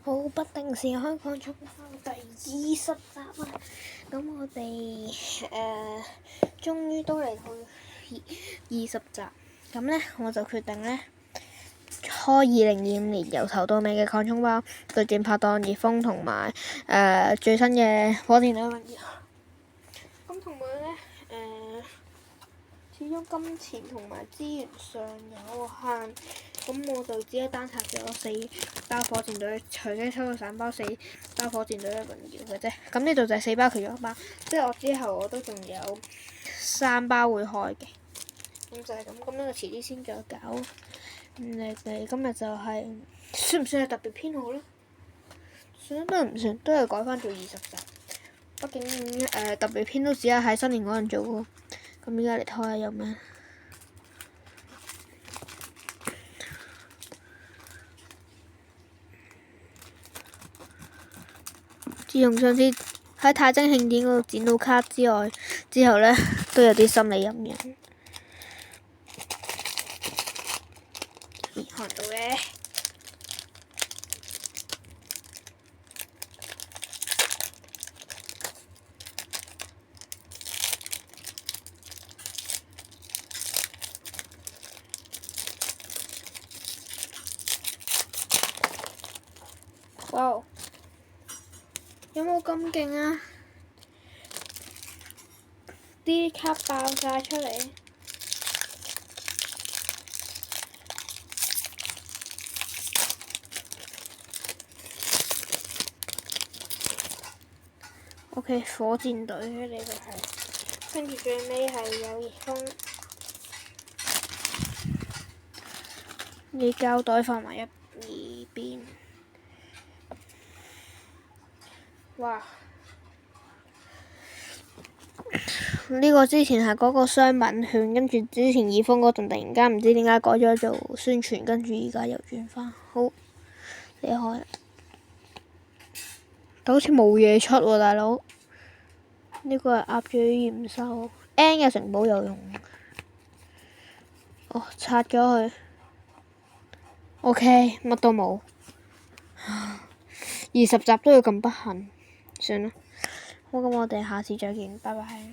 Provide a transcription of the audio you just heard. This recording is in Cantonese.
好，不定時開講速報第20集啦。咁我哋終於都嚟到20集。咁呢，我就決定呢，開2025年由頭到尾嘅抗衝包對戰拍檔葉楓同埋最新嘅火箭隊榮耀。咁同埋呢，始終金錢同埋資源上有限，咁我就只係單拆咗4包火箭隊，隨機抽到3包4包火箭隊嘅榮耀嘅啫。咁呢度就係4包其中1包，即係我之後我都仲有3包會開嘅。咁就係咁，咁呢個遲啲先再搞。你哋今日就係、算唔算係特別編號呢？算都唔算，都係改翻做20集。畢竟特別編都只係喺新年嗰陣做喎。咁而家嚟睇下有咩？自從上次喺太晶慶典嗰度剪到卡之後呢，都有啲心理陰影。看到嘅。哇！有冇咁勁啊？啲卡爆晒出嚟。OK， 火箭隊呢個係，跟住最尾係有葉楓，啲膠袋放埋一邊。哇！呢個之前係嗰個商品券，跟住之前葉楓嗰陣突然間唔知點解改咗做宣傳，跟住而家又轉翻，好厲害！但好似冇嘢出喎，大佬。呢個係鴨嘴鹽獸 N 嘅城堡有用。哦，拆咗佢。OK， 乜都冇。20集都要咁不幸，算啦。好，咁我哋下次再見，拜拜。